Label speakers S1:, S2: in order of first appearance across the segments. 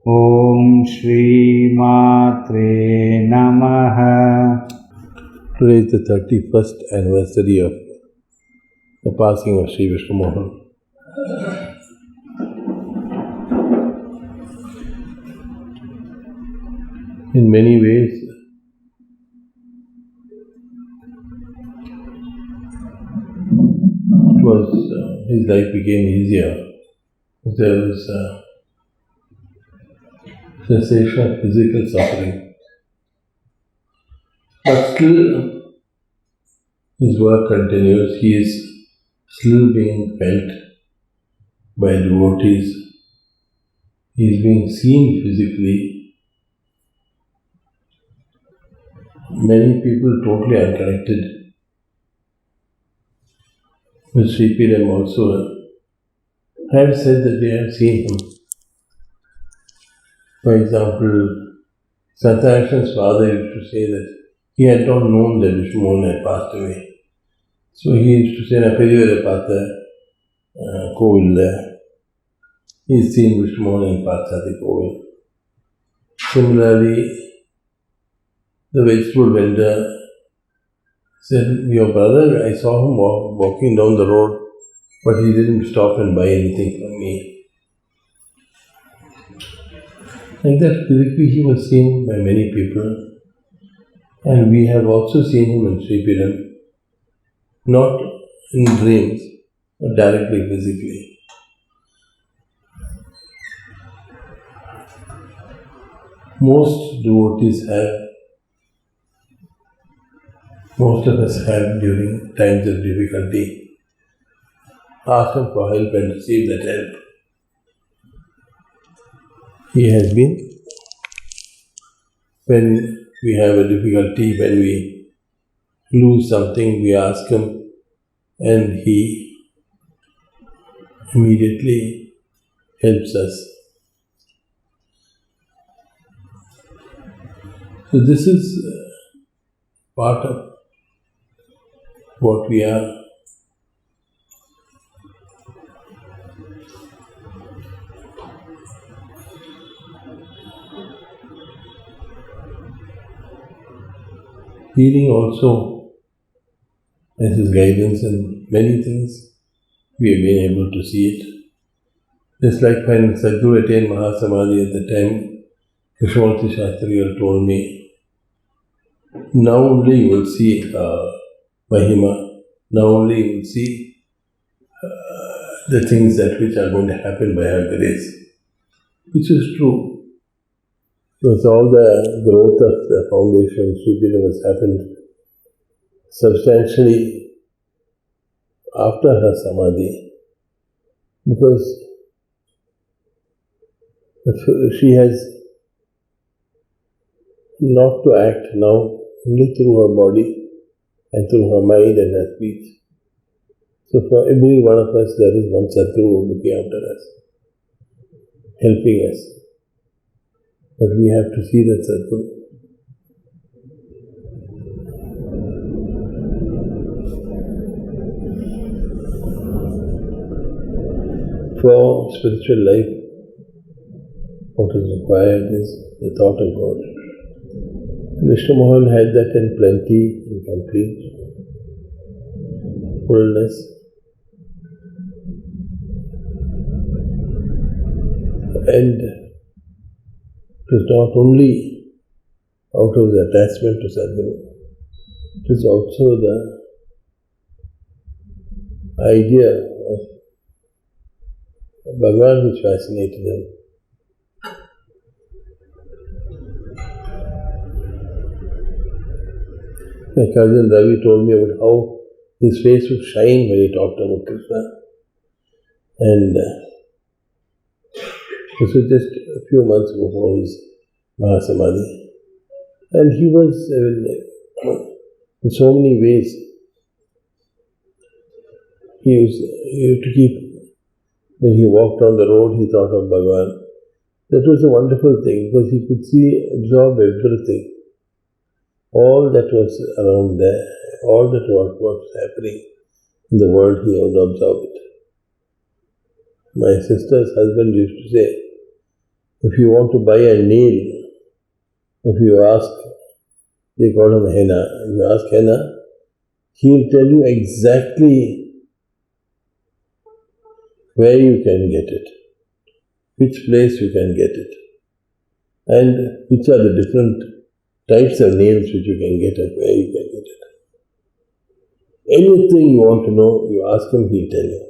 S1: Om Shri Matre Namaha.
S2: Today is the 31st anniversary of the passing of Sri Vishnu Mohan. In many ways, his life became easier. There was a cessation of physical suffering. But still, his work continues. He is still being felt by devotees. He is being seen physically. Many people totally unconnected with Sri P.M. also have said that they have seen him. For example, Satyakrishna's father used to say that he had not known that Vishnu Mohan had passed away. So he used to say, "Na periyore paatha kovilla." He's seen Vishnu Mohan in Pathati Kovil. Similarly, the vegetable vendor said, "Your brother, I saw him walking down the road, but he didn't stop and buy anything from me." Like that, physically he was seen by many people, and we have also seen him in Sri Piram, not in dreams, but directly physically. Most of us have during times of difficulty asked him for help and received that help. He has been, when we have a difficulty, when we lose something, we ask him and he immediately helps us. So this is part of what we are. Healing also as his guidance in many things, we have been able to see it. Just like when Sadhguru attained Mahasamadhi at the time, Krishnamurti Shastri told me, now only you will see Mahima, now only you will see the things that which are going to happen by her grace. Which is true. Because all the growth of the foundation of Sri Pidam has happened substantially after her Samadhi. Because she has not to act now only through her body and through her mind and her speech. So for every one of us, there is one Sadguru looking after us, helping us. But we have to see that Sadguru. For spiritual life, what is required is the thought of God. Vishnu Mohan had that in plenty, in complete fullness. And it is not only out of the attachment to Sadguru, it is also the idea of Bhagavan which fascinated him. My cousin Ravi told me about how his face would shine when he talked about Krishna. And this was just a few months before his Mahasamadhi. And he was, in so many ways, he used to keep, when he walked on the road, he thought of Bhagavan. That was a wonderful thing because he could absorb everything. All that was around there, all that was happening in the world, he would observe it. My sister's husband used to say, If you want to buy a nail, if you ask, they call him henna, if you ask henna, he will tell you exactly where you can get it, which place you can get it, and which are the different types of nails which you can get and where you can get it. Anything you want to know, you ask him, he'll tell you.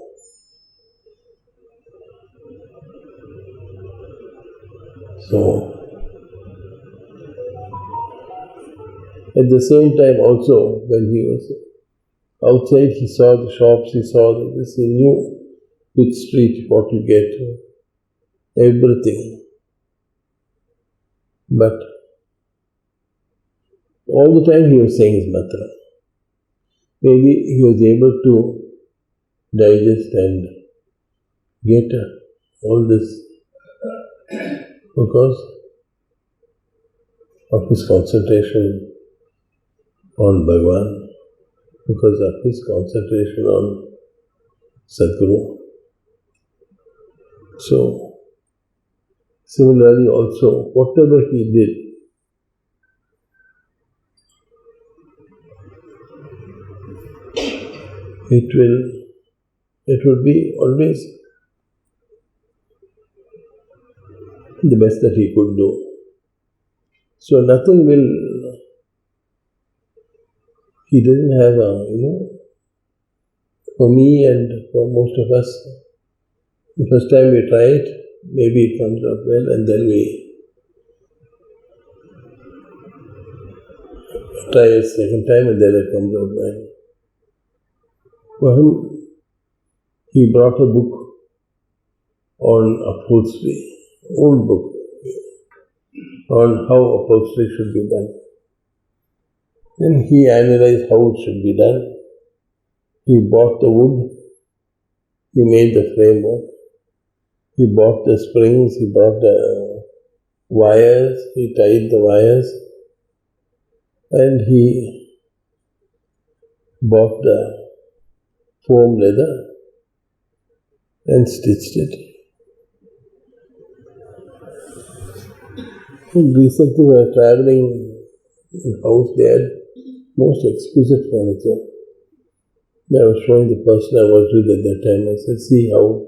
S2: So, at the same time also, when he was outside, he saw the shops, he saw this, he knew which street, what to get, everything. But all the time he was saying his mantra. Maybe he was able to digest and get all this because of his concentration on Bhagavan, because of his concentration on Sadguru. So, similarly also, whatever he did, it will be always the best that he could do. So nothing will, he didn't have for me and for most of us, the first time we try it, maybe it comes out well, and then we try it second time and then it comes out well. For him, he brought a book on upholstery, old book, on how upholstery should be done. Then he analyzed how it should be done. He bought the wood, he made the framework, he bought the springs, he bought the wires, he tied the wires, and he bought the foam leather and stitched it. And recently we were traveling in a house, they had most exquisite furniture. I was showing the person I was with at that time. I said, see how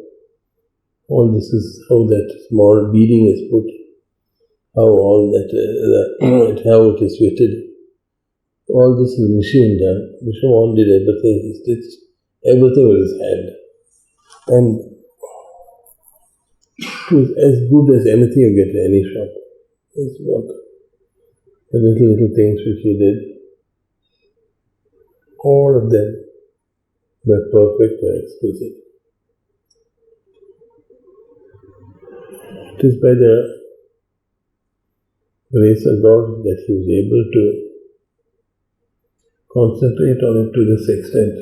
S2: all this is, how that small beading is put, how all that, how it is fitted. All this is machine done. Vishnu Mohan did everything. He stitched everything with his hand. And it was as good as anything you get in any shop. His work. The little things which he did, all of them were perfect and exquisite. It is by the grace of God that he was able to concentrate on it to this extent.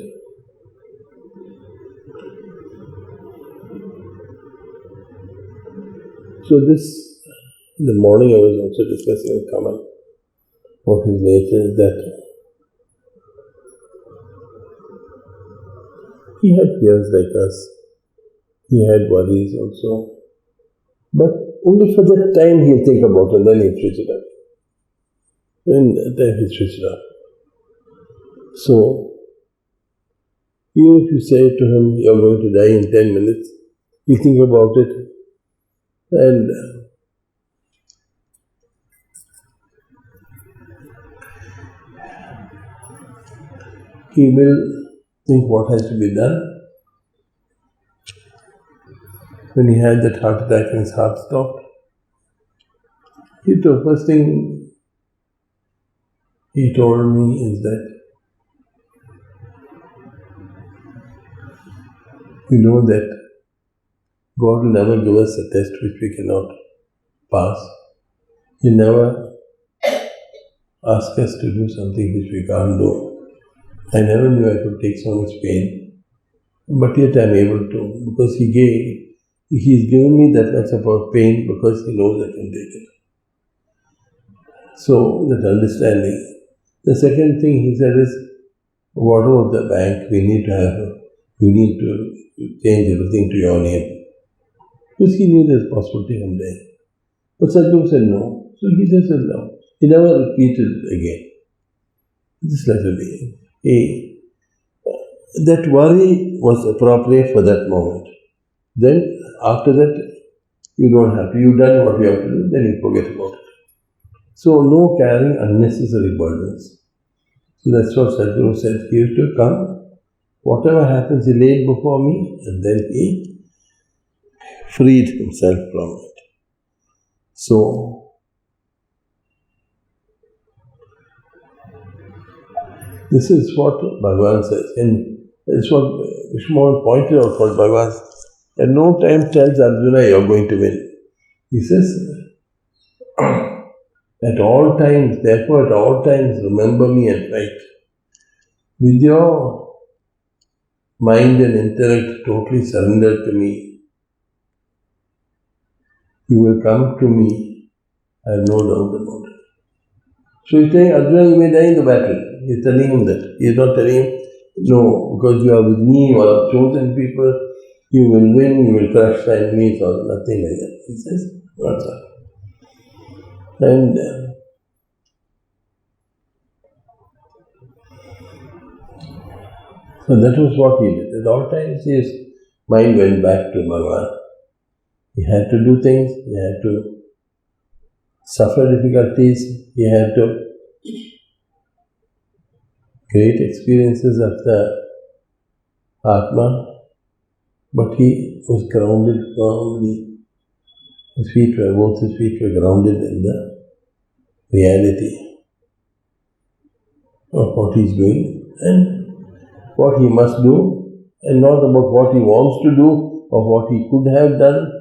S2: So this, in the morning I was also discussing with Kamal what his nature is, that he had fears like us, he had worries also, but only for that time he'll think about it and then he'll switch it up. And then he'll switch it up. So, even if you say to him, you're going to die in 10 minutes, he'll think about it and he will think what has to be done. When he had that heart attack and his heart stopped, the first thing he told me is that we know that God will never give us a test which we cannot pass. He never ask us to do something which we can't do. I never knew I could take so much pain, but yet I am able to, because He's given me that much about pain because He knows I can take it. So, that understanding. The second thing He said is, what about the bank? We need to change everything to your name. Because He knew there's possibility one day. But Sadhguru said no. So he just said no. He never repeated it again. Just let it be. That worry was appropriate for that moment. Then after that, you don't have to. You've done what you have to do, then you forget about it. So no carrying unnecessary burdens. So that's what Sadhguru said. He used to come, whatever happens, he laid before me, and then he freed himself from it. So, this is what Bhagavan says. And it's what Vishnu Mohan pointed out for Bhagavan. At no time tells Arjuna, you're going to win. He says, at all times, therefore at all times, remember me and fight. With your mind and intellect totally surrendered to me, you will come to me, I have no doubt about it. So he's telling Arjuna, you may die in the battle. He's telling him that. He's not telling him, no, because you are with me, you are chosen people, you will win, you will crush the enemies, or nothing like that. He says, not that. And so that was what he did. At all times his mind went back to Bhagavan. He had to do things, he had to suffer difficulties, he had to great experiences of the Atma, but he was grounded firmly. Both his feet were grounded in the reality of what he's doing and what he must do, and not about what he wants to do or what he could have done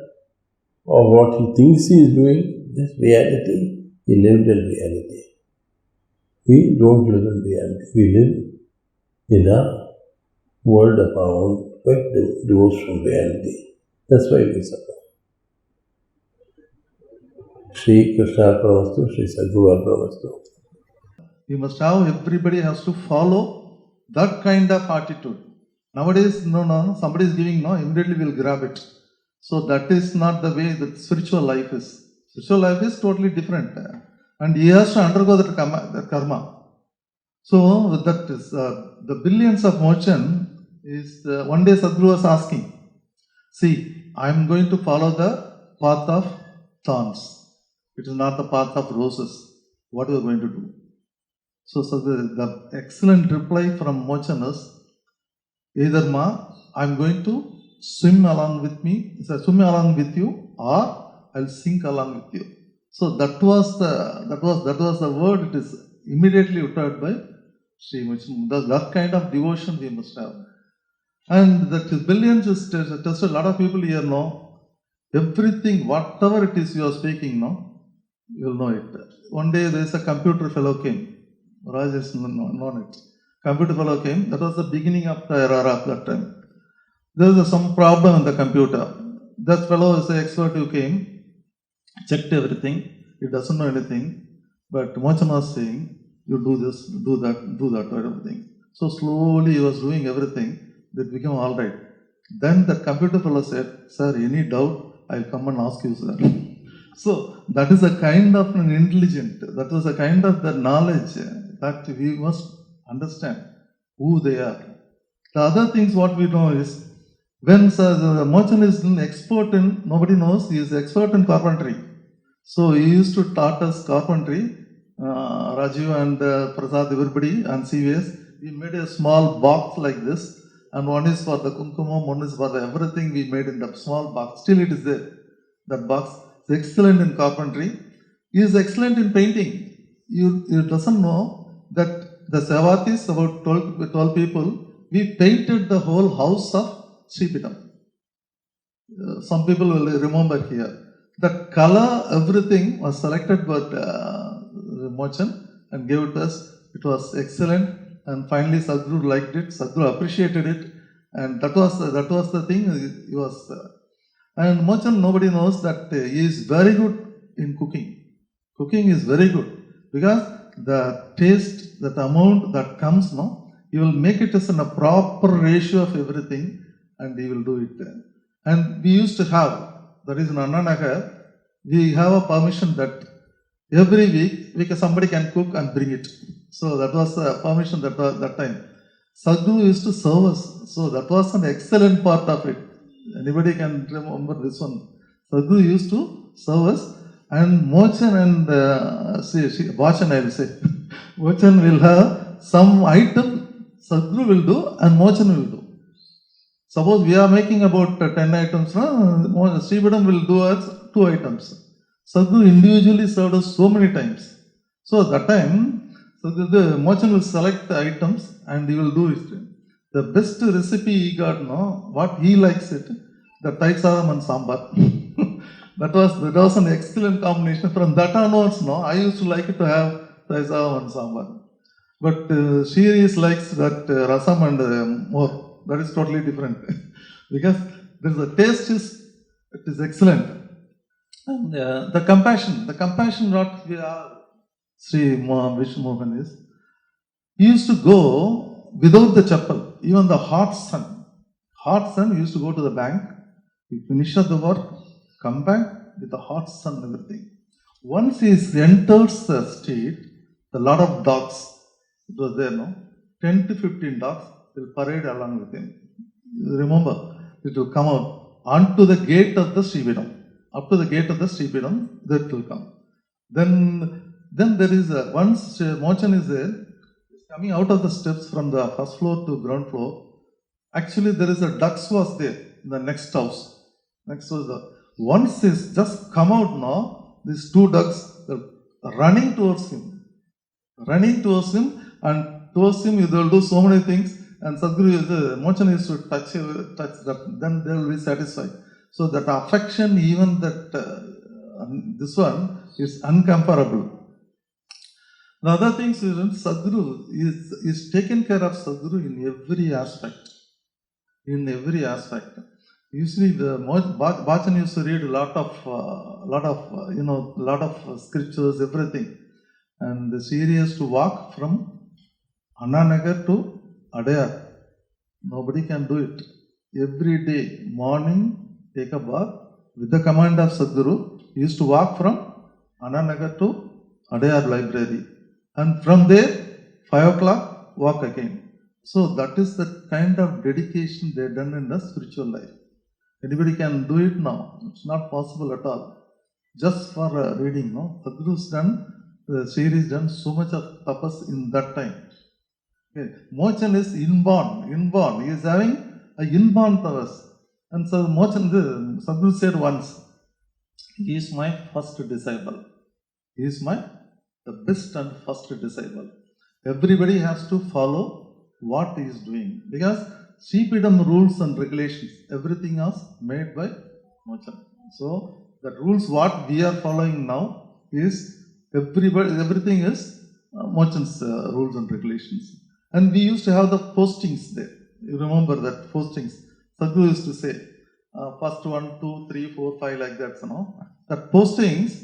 S2: or what he thinks he is doing. This reality, he lived in reality. We don't live in reality. We live in a world of our own, quite divorced from reality. That's why we suffer. Shri Krishna Pramastu, Shri Sadguru Pramastu.
S3: We must have, everybody has to follow that kind of attitude. Nowadays, no, somebody is giving, no, immediately we'll grab it. So that is not the way that spiritual life is. Spiritual life is totally different. And he has to undergo that karma. So that is, the billions of motion is, one day Sadhguru was asking, see, I am going to follow the path of thorns. It is not the path of roses. What are you going to do? So the excellent reply from Mochan is, either I am going to swim along with you, or I'll sink along with you. So that was the word. It is immediately uttered by Sri Mochan. That kind of devotion we must have. And that billions is tested. A lot of people here know everything, whatever it is you are speaking, no, you will know it. One day there is a computer fellow came. Raj has known it. Computer fellow came. That was the beginning of the era of that time. There was some problem in the computer. That fellow is an expert who came, checked everything. He doesn't know anything. But Mochan was saying, you do this, do that, everything. So slowly he was doing everything. That became all right. Then the computer fellow said, sir, any doubt, I'll come and ask you, sir. So that is a kind of an intelligent, that was a kind of the knowledge that we must understand who they are. The other things what we know is, when Mochan is an expert in, nobody knows, he is expert in carpentry. So he used to taught us carpentry, Rajiv and Prasad, everybody, and CVS. We made a small box like this, and one is for the kumkumam, one is for the everything we made in the small box. Still it is there, that box. He is excellent in carpentry. He is excellent in painting. You doesn't know that the Savatis, about 12 people, we painted the whole house of Sripitam. Some people will remember here. The color, everything was selected by Mochan and gave it to us. It was excellent. And finally Sadhguru liked it. Sadhguru appreciated it. And that was the thing. He was... And Mochan, nobody knows that he is very good in cooking. Cooking is very good because the taste, that amount that comes, no, he will make it as in a proper ratio of everything and he will do it. And we used to have, that is in Anna Nagar, we have a permission that every week somebody can cook and bring it. So that was a permission that time. Sadhguru used to serve us. So that was an excellent part of it. Anybody can remember this one. Sadhguru used to serve us, and Mochan and Vachan, I will say. Mochan will have some item Sadhguru will do and Mochan will do. Suppose we are making about 10 items, Sribidam will do us 2 items. Sadhguru individually served us so many times. So at that time, the Mochan will select the items and he will do it. The best recipe he got, what he likes it, the Thai sadam and sambar. that was an excellent combination. From that onwards, I used to like it to have Thai sadam and sambar. But she likes that rasam and more. That is totally different. Because the taste is excellent. And the compassion what we are, Sri Vishnu Mohan is, he used to go without the chapel, even the hot sun. He used to go to the bank, he finish up the work, come back with the hot sun and everything. Once he enters the street, a lot of dogs, it was there, 10 to 15 dogs will parade along with him. Remember, it will come out onto the gate of the Sribidam. Up to the gate of the Sribidam, that will come. Then there is once Mochan is there, coming out of the steps from the first floor to ground floor. Actually, there is a ducks was there in the next house. Once he's just come out now, these 2 ducks are running towards him, and towards him they will do so many things. And Sadhguru, Mochan is to touch that, then they will be satisfied. So that affection, even that this one is incomparable. The other things is Sadhguru is taken care of Sadhguru in every aspect. Usually the Bachan used to read a lot of scriptures, everything. And the series to walk from Nagar to Adayar. Nobody can do it. Every day, morning, take a bath. With the command of Sadhguru, he used to walk from Nagar to Adayar library. And from there, 5 o'clock, walk again. So that is the kind of dedication they have done in the spiritual life. Anybody can do it now. It's not possible at all. Just for reading, Sadhguru's done, the series done so much of tapas in that time. Okay. Mochan is inborn. He is having a inborn tapas. And so Mochan, Sadhguru said once, he is my first disciple. He is the best and first disciple. Everybody has to follow what he is doing. Because Sribidam rules and regulations, everything is made by Mochan. So the rules what we are following now is everything is Mochan's rules and regulations. And we used to have the postings there. You remember that postings. Sadhguru used to say, first 1, 2, 3, 4, 5 like that. That postings,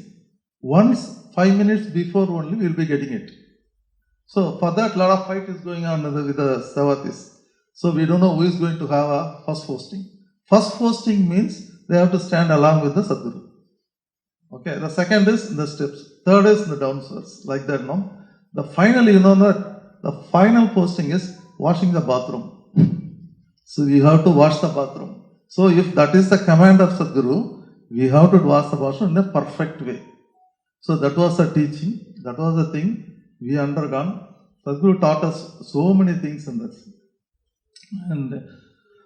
S3: once 5 minutes before only we will be getting it. So for that, a lot of fight is going on with the Savatis. So we don't know who is going to have a first posting. First posting means they have to stand along with the Sadhguru. Okay, the second is in the steps. Third is in the downstairs. Like that, The final posting is washing the bathroom. So we have to wash the bathroom. So if that is the command of Sadhguru, we have to wash the bathroom in a perfect way. So that was the teaching. That was the thing we undergone. Sadhguru taught us so many things in this.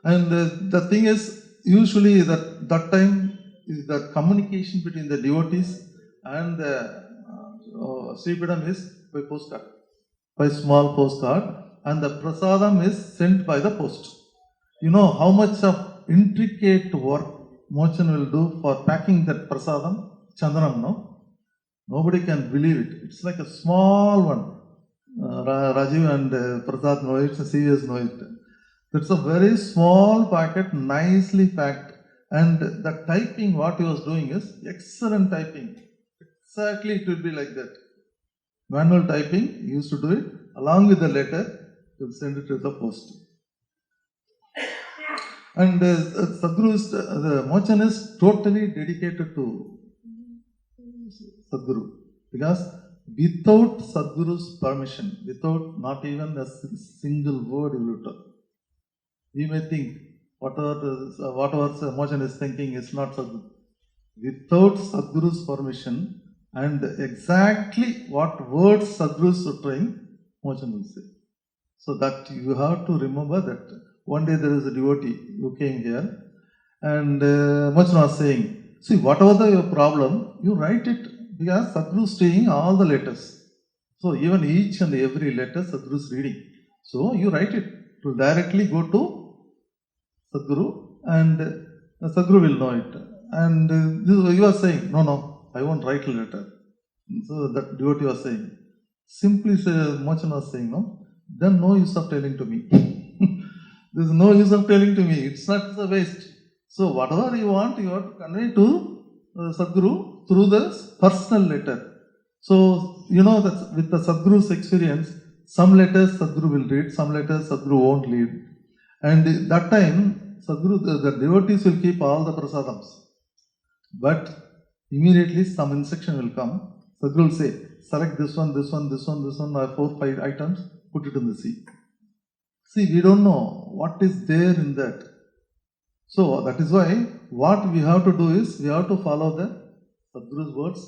S3: And the thing is, usually that time is the communication between the devotees and the Sribidam is by postcard, by small postcard, and the prasadam is sent by the post. You know how much of intricate work Mochan will do for packing that prasadam, Chandranam, no? Nobody can believe it. It's like a small one. Rajiv and Prasad know it, CVS know it. It's a very small packet, nicely packed. And the typing, what he was doing is excellent typing. Exactly it will be like that. Manual typing, he used to do it. Along with the letter, he will send it to the post. And Sadhguru, the Mochan is totally dedicated to Sadguru. Because without Sadguru's permission, without not even a single word you will talk, we may think whatever Mohan is thinking is not Sadguru. Without Sadguru's permission and exactly what words Sadguru is uttering, Mohan will say. So that you have to remember that one day there is a devotee who came here and Mohan was saying, see, whatever your problem, you write it because Sadguru is saying all the letters. So even each and every letter Sadguru is reading. So you write it to directly go to Sadguru and Sadguru will know it. And this you are saying, no, I won't write a letter. So that devotee was saying, simply Mohan was saying, no, then no use of telling to me. There is no use of telling to me. It's not a waste. So whatever you want, you have to convey to Sadguru through the personal letter. So you know that with the Sadguru's experience, some letters Sadguru will read, some letters Sadguru won't read. And that time, Sadguru, the devotees will keep all the prasadams. But immediately some instruction will come. Sadguru will say, select this one, this one, this one, this one, or 4-5 items, put it in the sea. See, we don't know what is there in that. So that is why what we have to do is we have to follow the Sadguru's words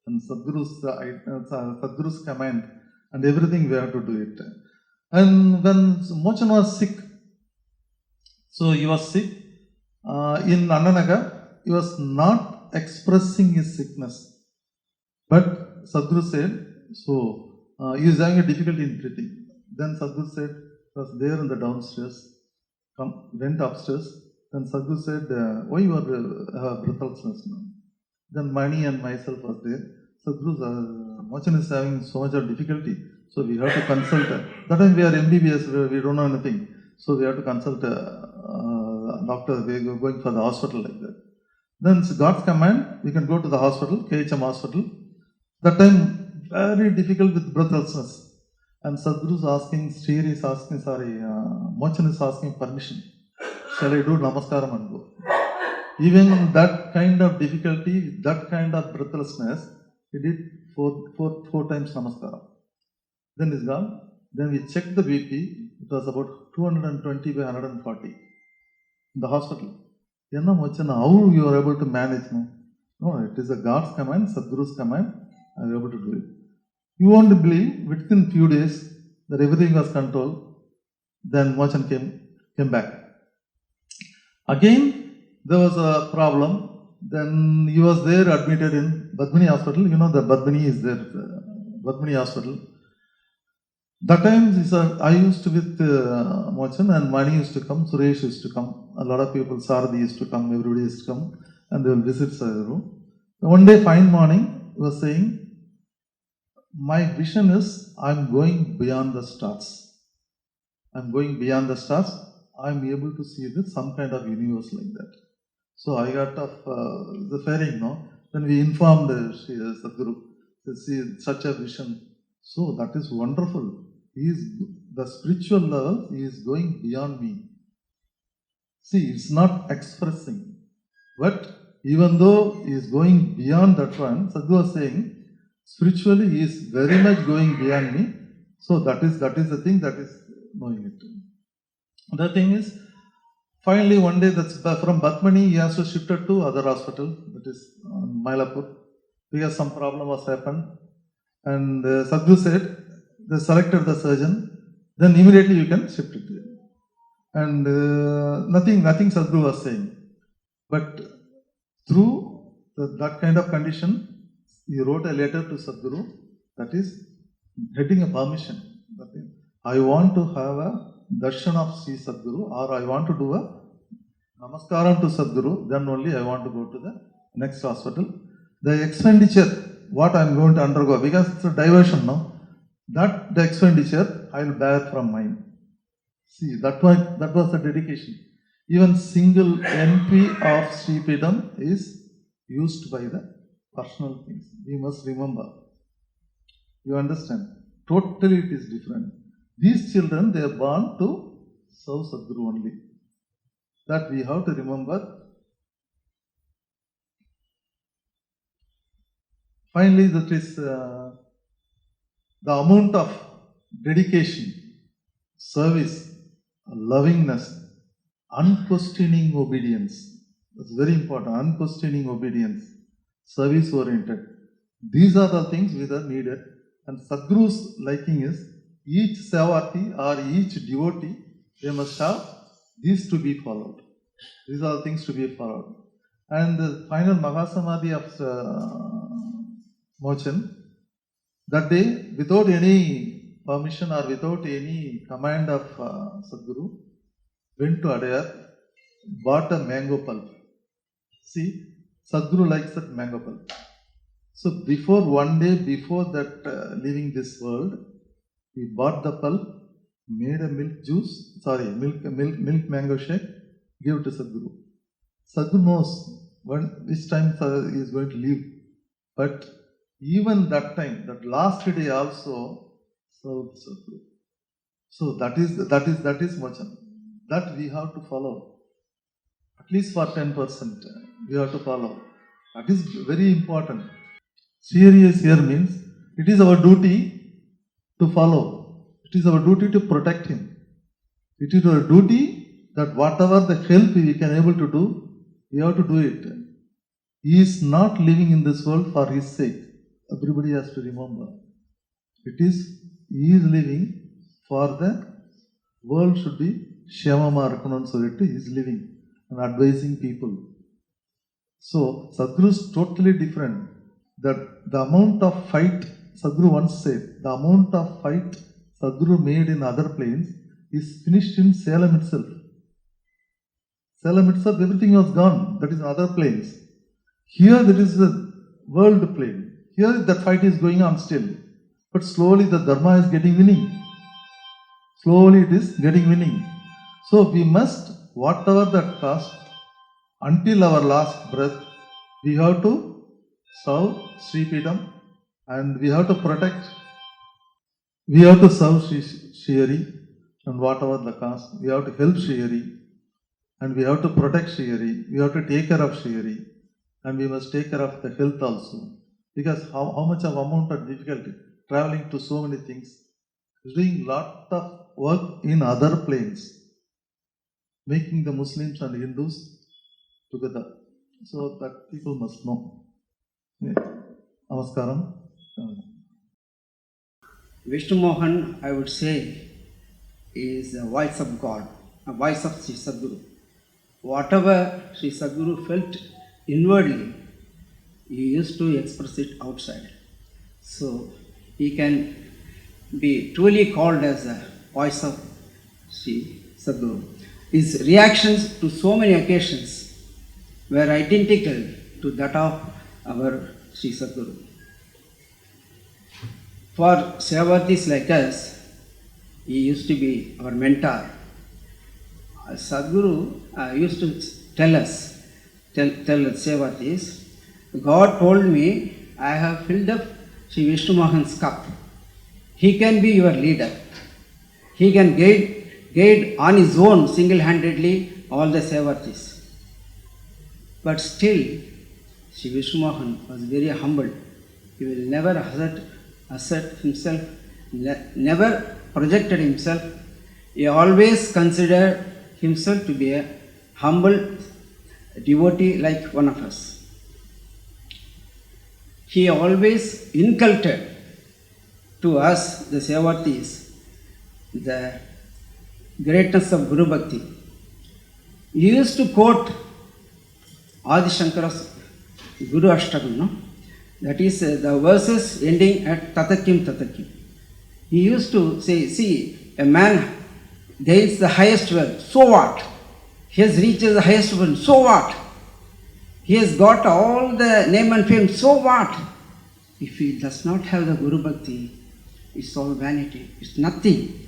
S3: and Sadguru's command and everything we have to do it. And when Mohan was sick, so he was sick in Nagar, he was not expressing his sickness. But Sadguru said, so he is having a difficulty in breathing. Then Sadguru said, was there in the downstairs, went upstairs. Then Sadguru said, why you are breathlessness now? Then Mani and myself was there. Sadguru, Mohan is having so much of difficulty, so we have to consult. That time we are MBBS, we don't know anything. So we have to consult doctor, we are going for the hospital like that. Then God's command, we can go to the hospital, KHM hospital. That time, very difficult with breathlessness. And Sadguru is asking, Sri is asking, Mohan is asking permission. Shall I do Namaskaram and go? Even that kind of difficulty, that kind of breathlessness, he did four times Namaskaram. Then he's gone. Then we checked the BP. It was about 220 by 140 in the hospital. Mohan, how you are able to manage? No, it is a God's command, Sadguru's command. I am able to do it. You won't believe, within few days, that everything was controlled. Then Mohan came back. Again, there was a problem. Then he was there admitted in Badmini hospital. You know, the Badmini is there, Badmini hospital. That time, I used to with Mohan and Mani used to come, Suresh used to come. A lot of people, Saradi used to come, everybody used to come and they will visit Sadhguru. One day, fine morning, he was saying, my vision is I am going beyond the stars. I am going beyond the stars. I am able to see some kind of universe like that. So I got the fairing, no? Then we informed Sadhguru, see such a vision. So that is wonderful. The spiritual level, he is going beyond me. See, it's not expressing. But even though he is going beyond that one, Sadhguru was saying, spiritually, he is very much going beyond me. So that is the thing that is knowing it. The thing is, finally one day that's from Batmani, he has to shift it to other hospital, that is Mylapur, because some problem was happened. And Sadhguru said, they selected the surgeon, then immediately you can shift it there. And nothing Sadhguru was saying. But through that kind of condition, he wrote a letter to Sadhguru, that is getting a permission. That is, I want to have a darshan of Sri Sadhguru, or I want to do a namaskaram to Sadhguru, then only I want to go to the next hospital. The expenditure, what I am going to undergo, because it's a diversion now, that the expenditure I will bear from mine. See, that was the dedication. Even single NP of Sri Pidam is used by the personal things. We must remember. You understand? Totally it is different. These children, they are born to serve Sadhguru only. That we have to remember. Finally, that is the amount of dedication, service, lovingness, unquestioning obedience. That's very important. Unquestioning obedience, service oriented. These are the things which are needed. And Sadhguru's liking is each Savarti or each devotee, they must have these to be followed. These are the things to be followed. And the final Mahasamadhi of Mochan, that day, without any permission or without any command of Sadhguru, went to Adayar, bought a mango pulp. See, Sadhguru likes that mango pulp. So before one day before that leaving this world, he bought the pulp, made a milk mango shake, gave it to Sadhguru. Sadhguru knows which time he is going to leave. But even that time, that last day also served Sadhguru. So that is Mochan. That we have to follow. At least for 10% we have to follow. That is very important. Serious here means it is our duty to follow. It is our duty to protect him. It is our duty that whatever the help we can able to do, we have to do it. He is not living in this world for his sake. Everybody has to remember. It is, he is living for the world should be Shyamama Arkanam Solittu, he is living and advising people. So Sadhguru is totally different. That the amount of fight, Sadhguru once said, the amount of fight Sadhguru made in other planes is finished in Salem itself. Salem itself, everything was gone. That is other planes. Here, that is the world plane. Here, that fight is going on still. But slowly, the Dharma is getting winning. Slowly, it is getting winning. So, we must, whatever that cost, until our last breath, we have to serve Sri Pidam and we have to protect, we have to serve Sri Hari and whatever the cost, we have to help Sri Hari and we have to protect Sri Hari, we have to take care of Sri Hari and we must take care of the health also. Because how much of amount of difficulty, traveling to so many things, doing lot of work in other planes, making the Muslims and Hindus together. So that people must know. Namaskaram.
S4: Vishnu Mohan, I would say, is the voice of God, a voice of Sri Sadhguru. Whatever Sri Sadhguru felt inwardly, he used to express it outside. So he can be truly called as a voice of Sri Sadhguru. His reactions to so many occasions were identical to that of our Sri Sadhguru. For Sevavartis like us, he used to be our mentor. Sadhguru used to tell the Sevavartis, God told me, I have filled up Sri Vishnu Mohan's cup. He can be your leader. He can guide on his own single-handedly all the Sevavartis. But still, Sri Vishnu Mohan was very humble. He will never assert himself, never projected himself. He always considered himself to be a humble devotee like one of us. He always inculcated to us, the Sevavartis, the greatness of Guru Bhakti. He used to quote Adi Shankara's Guru Ashtakam, no? That is the verses ending at Tatakim Tatakim. He used to say, see, a man gains the highest wealth, so what? He has reached the highest wealth, so what? He has got all the name and fame, so what? If he does not have the Guru Bhakti, it's all vanity, it's nothing.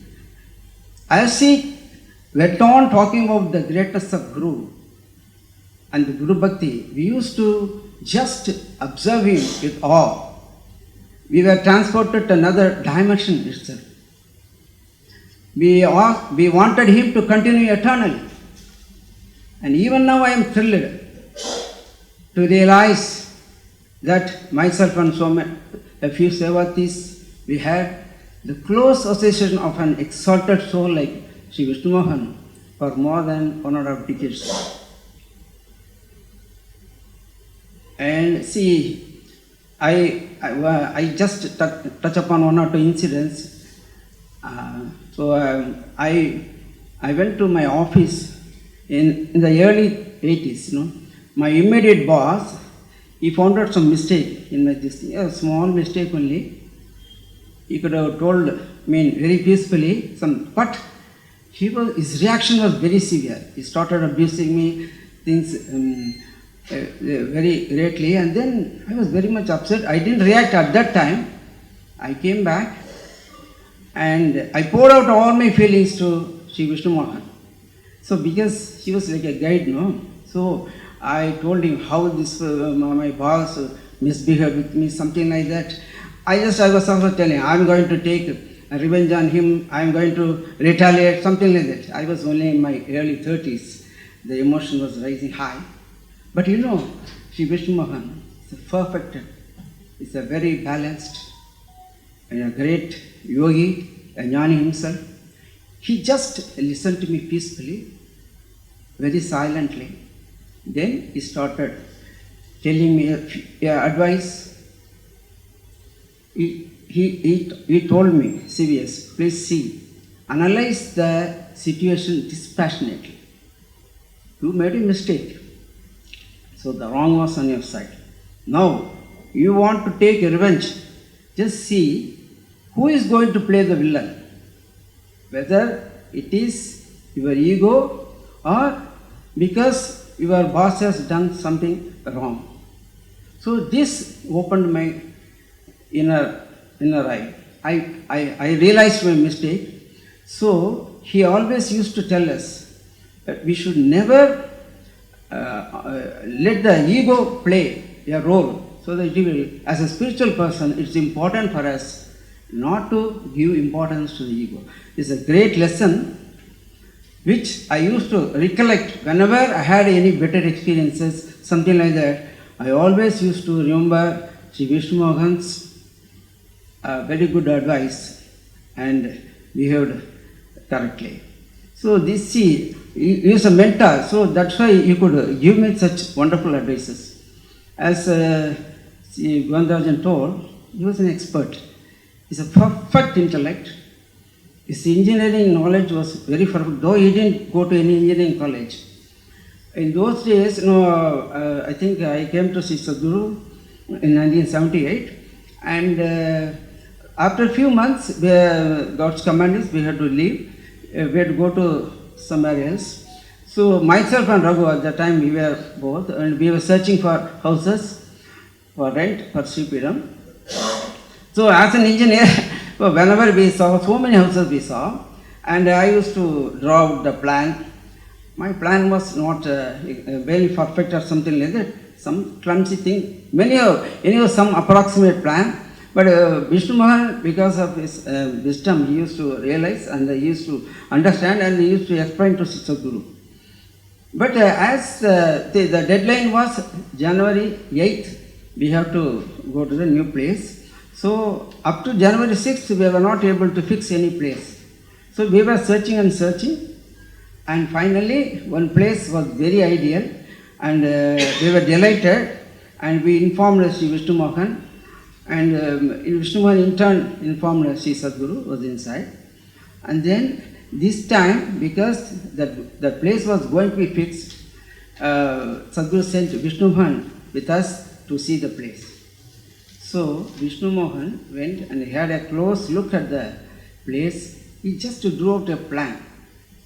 S4: As he went on talking about the greatness of Guru and the Guru Bhakti, we used to just observe him with awe. We were transported to another dimension itself. We wanted him to continue eternally. And even now I am thrilled to realize that myself and a few Sevatis, we had the close association of an exalted soul like Sri Vishnu Mohan for more than 1.5 decades. And see, I just touch upon 1 or 2 incidents. I went to my office in the early 80s. My immediate boss, he found out some mistake in my this thing, a small mistake only. He could have told me very peacefully, but his reaction was very severe. He started abusing me, things very greatly, and then I was very much upset. I didn't react at that time. I came back and I poured out all my feelings to Sri Vishnu Mohan. So because he was like a guide, so I told him how this my boss misbehaved with me, something like that. I was also telling, I'm going to take revenge on him, I'm going to retaliate, something like that. I was only in my early 30s. The emotion was rising high. But Sri Vishnu Mohan is perfect. He's a very balanced and a great yogi, a jnani himself. He just listened to me peacefully, very silently. Then he started telling me advice. He told me, CVS, please see, analyze the situation dispassionately. You made a mistake, so the wrong was on your side. Now, you want to take revenge, just see who is going to play the villain. Whether it is your ego or because your boss has done something wrong. So this opened my inner eye. I realized my mistake. So he always used to tell us that we should never let the ego play a role. So that as a spiritual person, it's important for us not to give importance to the ego. It's a great lesson which I used to recollect whenever I had any better experiences, something like that. I always used to remember Sri Vishnu Mohan's very good advice and behaved correctly. So he is a mentor, so that's why he could give me such wonderful advices. As Gandharajan told, he was an expert. He's a perfect intellect. His engineering knowledge was very perfect, though he didn't go to any engineering college. In those days, I think I came to see Sadhguru in 1978, and after a few months, God's command is we had to leave. We had to go to somewhere else. So myself and Raghu, at that time we were both, and we were searching for houses for rent for Sripidam. So as an engineer, whenever we saw, so many houses we saw, and I used to draw out the plan. My plan was not very perfect or something like that, some clumsy thing. Anyhow, some approximate plan. But Vishnu Mohan, because of his wisdom, he used to realize and he used to understand and he used to explain to Sadhguru. But as the deadline was January 8th, we have to go to the new place. So up to January 6th, we were not able to fix any place. So we were searching and searching, and finally one place was very ideal, and we were delighted, and we informed Sri Vishnu Mohan, and Vishnu Mohan in turn informed Sri Sadhguru was inside. And then this time, because the place was going to be fixed, Sadhguru sent Vishnu Mohan with us to see the place. So Vishnu Mohan went and he had a close look at the place. He just drew out a plan,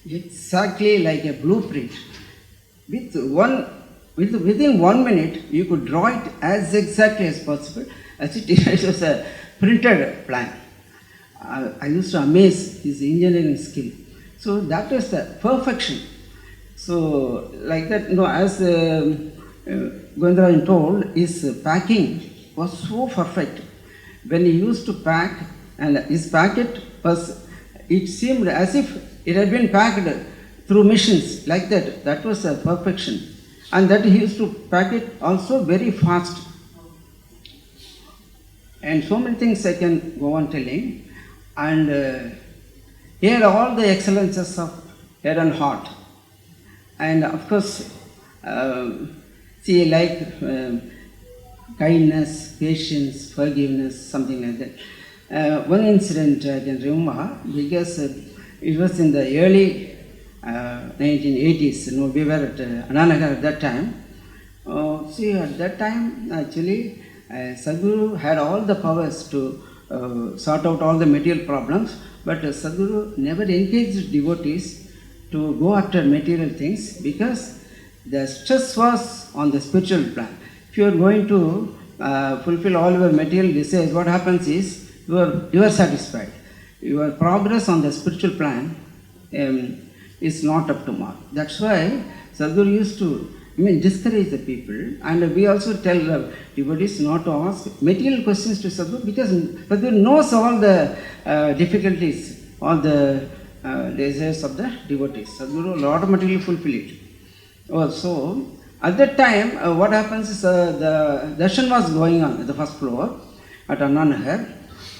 S4: exactly like a blueprint. Within 1 minute, you could draw it as exactly as possible, as it was a printed plan. I used to amaze his engineering skill. So that was the perfection. So like that, as Govindarajan told, his packing was so perfect. When he used to pack, and his packet was, it seemed as if it had been packed through machines, like that. That was a perfection. And that he used to pack it also very fast. And so many things I can go on telling. And he had all the excellences of head and heart. And of course, see, like kindness, patience, forgiveness, something like that. One incident I can remember, because it was in the early 1980s. We were at Nagar at that time. See, at that time, actually, Sadhguru had all the powers to sort out all the material problems, but Sadhguru never encouraged devotees to go after material things, because the stress was on the spiritual plan. If you are going to fulfill all your material desires, what happens is you are satisfied. Your progress on the spiritual plan is not up to mark. That's why Sadhguru used to discourage the people, and we also tell the devotees not to ask material questions to Sadhguru, because Sadhguru knows all the difficulties, all the desires of the devotees. Sadhguru will automatically fulfill it. So, at that time, what happens is the darshan was going on at the first floor at Nagar,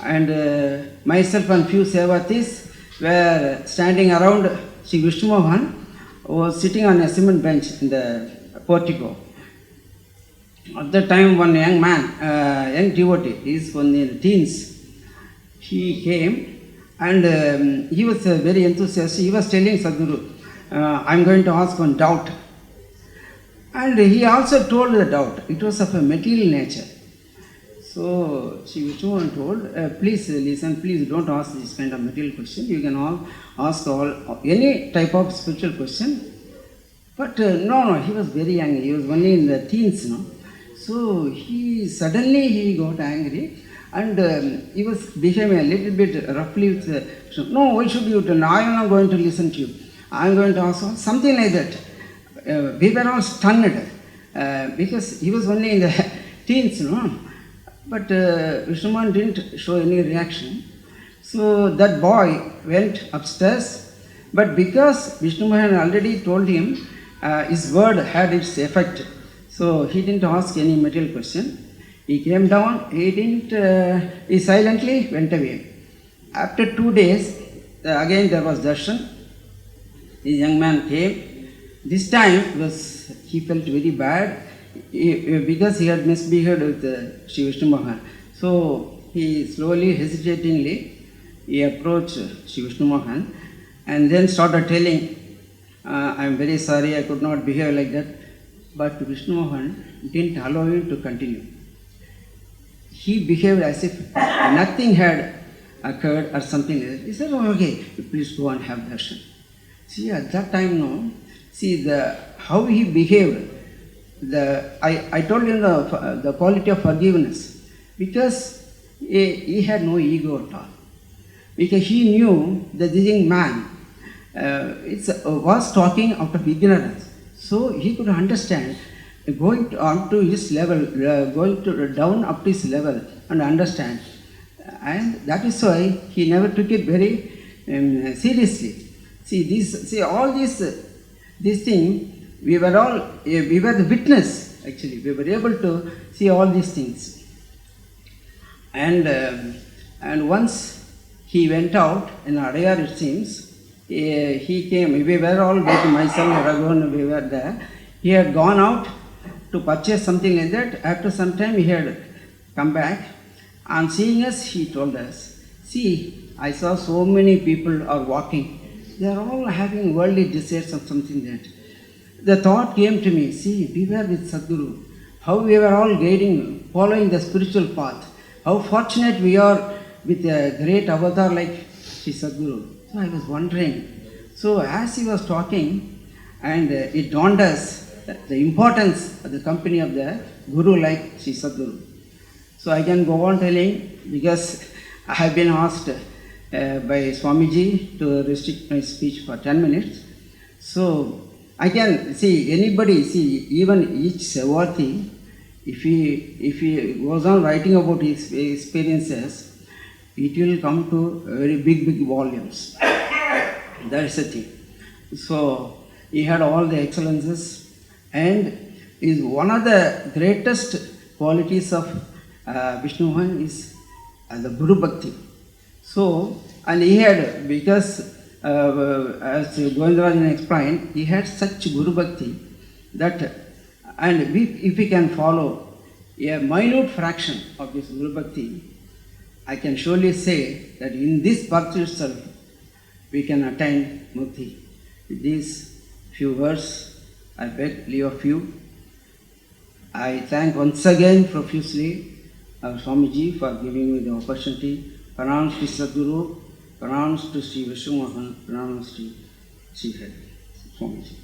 S4: and myself and few sevatis were standing around. Sri Vishnu Mohan was sitting on a cement bench in the portico. At that time, one young man, young devotee, he is from the teens, he came, and he was very enthusiastic. He was telling Sadhguru, I am going to ask one doubt. And he also told the doubt. It was of a material nature. So Sri Vishnu Mohan told, please listen, please don't ask this kind of material question. You can all ask any type of spiritual question. But no, he was very young. He was only in the teens, So suddenly he got angry, and he was behaving a little bit roughly with no, why should you tell? I am not going to listen to you. I am going to ask something like that. We were all stunned because he was only in the teens, But Vishnu Mohan didn't show any reaction. So that boy went upstairs, but because Vishnu Mohan already told him, his word had its effect. So he didn't ask any material question. He came down, he silently went away. After 2 days, again there was darshan. The young man came. This time he felt very bad because he had misbehaved with Sri Vishnu Mohan. So he slowly, hesitatingly, he approached Sri Vishnu Mohan and then started telling, I am very sorry, I could not behave like that. But Vishnu Mohan didn't allow him to continue. He behaved as if nothing had occurred or something like that. He said, oh, okay, please go and have darshan. See, at that time, how he behaved, I told him the quality of forgiveness, because he had no ego at all. Because he knew that this young man was talking out of ignorance. So he could understand, going on to his level, down up to his level and understand. And that is why he never took it very seriously. All these things, we were the witness, actually. We were able to see all these things. And once he went out in Adayar, it seems, he came, we were all, both myself, Raghuvan, we were there. He had gone out to purchase something like that. After some time, he had come back. And seeing us, he told us, see, I saw so many people are walking. They are all having worldly desires of something that. The thought came to me, see, we were with Sadhguru. How we were all guiding, following the spiritual path. How fortunate we are with a great avatar like Sri Sadhguru. So I was wondering. So as he was talking, and it dawned us the importance of the company of the Guru like Sri Sadhguru. So I can go on telling, because I have been asked by Swamiji to restrict my speech for 10 minutes. So I can even each Sevati, if he goes on writing about his experiences, it will come to very big volumes. That is the thing. So he had all the excellences, and is one of the greatest qualities of Vishnu Mohan is the Guru Bhakti. So, and he had, because as Govindarajan explained, he had such Guru Bhakti that, and if we can follow a minute fraction of this Guru Bhakti, I can surely say that in this birth itself, we can attain mukti. With these few words, I beg leave of you. I thank once again profusely our Swamiji for giving me the opportunity. Pranams to Sadguru, pranams to Sri Vishnu Mohan, pranams to Sri Swamiji.